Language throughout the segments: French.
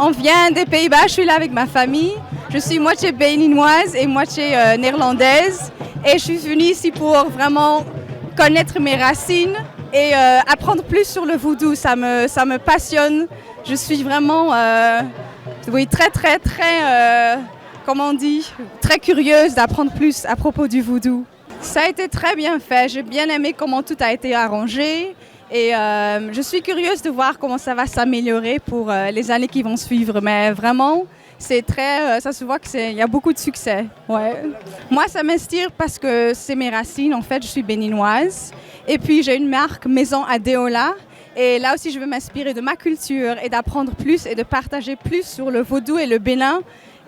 On vient des Pays-Bas, je suis là avec ma famille. Je suis moitié béninoise et moitié néerlandaise. Et je suis venue ici pour vraiment connaître mes racines et apprendre plus sur le vaudou. Ça me passionne. Je suis vraiment comment on dit, très curieuse d'apprendre plus à propos du vaudou. Ça a été très bien fait. J'ai bien aimé comment tout a été arrangé. Et je suis curieuse de voir comment ça va s'améliorer pour les années qui vont suivre. Mais vraiment, c'est très, ça se voit qu'il y a beaucoup de succès. Ouais. Moi, ça m'inspire parce que c'est mes racines. En fait, je suis béninoise. Et puis, j'ai une marque Maison Adéola. Et là aussi, je veux m'inspirer de ma culture et d'apprendre plus et de partager plus sur le vaudou et le Bénin.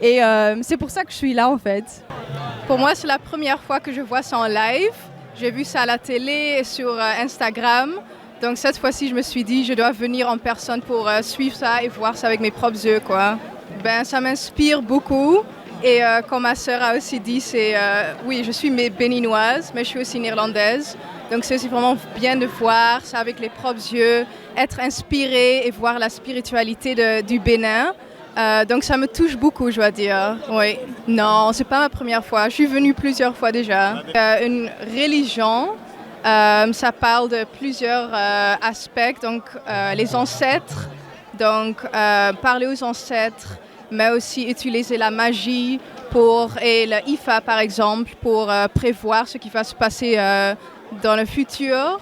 Et c'est pour ça que je suis là, en fait. Pour moi, c'est la première fois que je vois ça en live. J'ai vu ça à la télé et sur Instagram. Donc cette fois-ci, je me suis dit, je dois venir en personne pour suivre ça et voir ça avec mes propres yeux, quoi. Ben, ça m'inspire beaucoup. Et comme ma sœur a aussi dit, oui, je suis béninoise, mais je suis aussi néerlandaise. Donc c'est aussi vraiment bien de voir ça avec les propres yeux, être inspiré et voir la spiritualité du Bénin. Donc ça me touche beaucoup, je dois dire. Oui. Non, c'est pas ma première fois. Je suis venue plusieurs fois déjà. Une religion. Ça parle de plusieurs aspects, donc les ancêtres, donc parler aux ancêtres, mais aussi utiliser la magie et le Ifa par exemple pour prévoir ce qui va se passer dans le futur,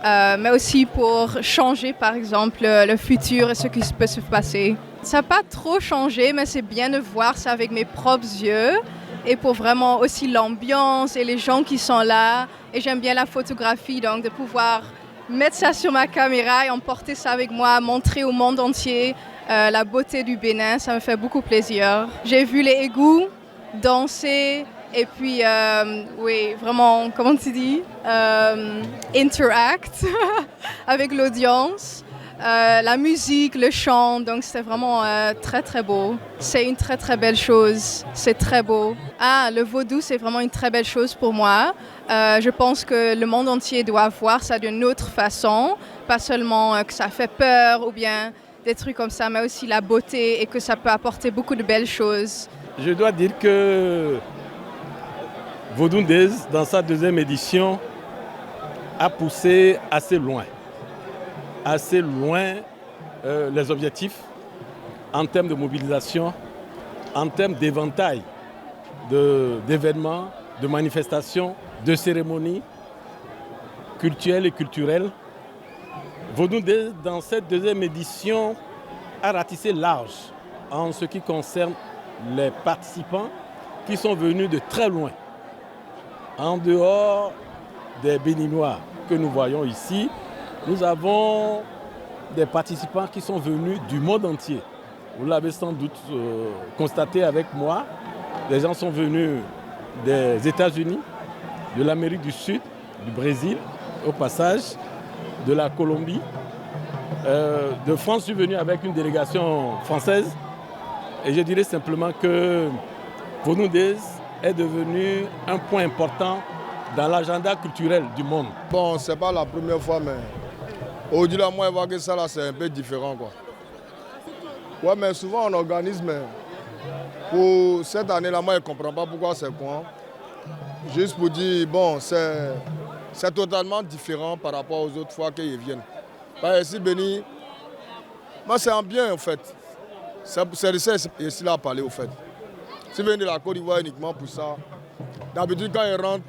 mais aussi pour changer par exemple le futur et ce qui peut se passer. Ça n'a pas trop changé, mais c'est bien de voir ça avec mes propres yeux. Et pour vraiment aussi l'ambiance et les gens qui sont là. Et j'aime bien la photographie, donc de pouvoir mettre ça sur ma caméra et emporter ça avec moi, montrer au monde entier la beauté du Bénin, ça me fait beaucoup plaisir. J'ai vu les égouts danser et puis, oui, vraiment, comment tu dis, interact avec l'audience. La musique, le chant, donc c'était vraiment très très beau. C'est une très très belle chose, c'est très beau. Le vaudou c'est vraiment une très belle chose pour moi. Je pense que le monde entier doit voir ça d'une autre façon, pas seulement que ça fait peur ou bien des trucs comme ça, mais aussi la beauté et que ça peut apporter beaucoup de belles choses. Je dois dire que Vaudou Days, dans sa deuxième édition, a poussé assez loin les objectifs en termes de mobilisation, en termes d'éventail d'événements, de manifestations, de cérémonies culturelles et culturelles. Vaudou Days, dans cette deuxième édition, a ratissé large en ce qui concerne les participants qui sont venus de très loin, en dehors des Béninois que nous voyons ici. Nous avons des participants qui sont venus du monde entier. Vous l'avez sans doute constaté avec moi. Les gens sont venus des États-Unis, de l'Amérique du Sud, du Brésil, au passage, de la Colombie. De France, je suis venu avec une délégation française. Et je dirais simplement que Vaudou Days est devenu un point important dans l'agenda culturel du monde. Bon, c'est pas la première fois, mais au-delà, moi, je vois que ça, là, c'est un peu différent, quoi. Ouais, mais souvent, on organise, mais pour cette année-là, moi, je ne comprends pas pourquoi c'est quoi. Juste pour dire, bon, c'est totalement différent par rapport aux autres fois qu'ils viennent. Ici, Béni, moi, c'est un bien, en fait. C'est de ça ici là à parler, au fait. Si vous venez de la Côte d'Ivoire uniquement pour ça, d'habitude, quand ils rentrent,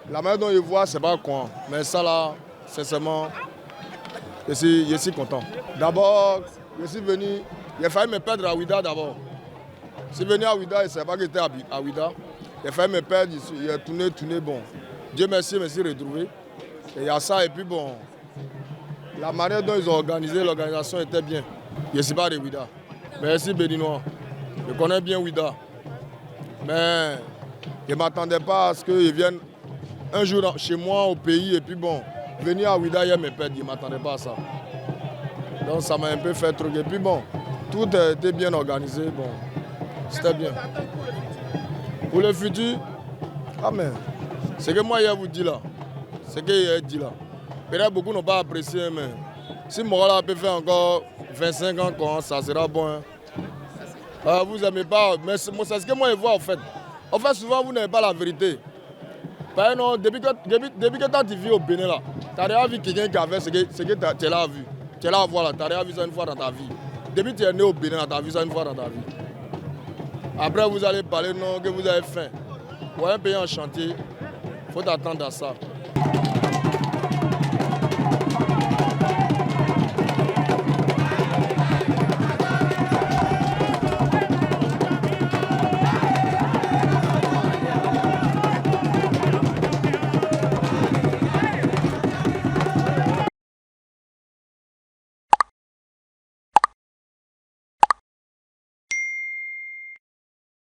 la manière dont ils voient, c'est pas quoi. Mais ça, là, sincèrement, je suis content. D'abord, je suis venu, il a failli me perdre à Ouida d'abord. Je suis venu à Ouida, je ne savais pas que j'étais à Ouida. Il a failli me perdre, il a tourné, bon. Dieu merci, je me suis retrouvé. Et il y a ça, et puis bon, la manière dont ils ont organisé, l'organisation était bien. Je ne suis pas de Ouida. Mais je suis béninois. Je connais bien Ouida. Mais je ne m'attendais pas à ce qu'ils viennent un jour chez moi au pays et puis bon, venir à Ouida, il me perdre, je ne m'attendais pas à ça. Donc ça m'a un peu fait truc. Et puis bon, tout était bien organisé, bon, c'était bien. Pour le futur, mais ce que moi je vous dis là, ce que je dit là, peut-être beaucoup n'ont pas apprécié, mais Si Morala peut faire encore 25 ans, ça sera bon. Hein. Vous n'aimez pas, mais c'est ce que moi je vois en fait. En fait, souvent vous n'avez pas la vérité. Par exemple, depuis que tu vis au Bénin, tu as déjà vu quelqu'un qui a fait ce que tu l'as vu. Tu l'as vu, tu as déjà vu ça une fois dans ta vie. Depuis que tu es né au Bénin, tu as vu ça une fois dans ta vie. Après, vous allez parler non, que vous avez faim. Pour un pays en chantier, il faut t'attendre à ça.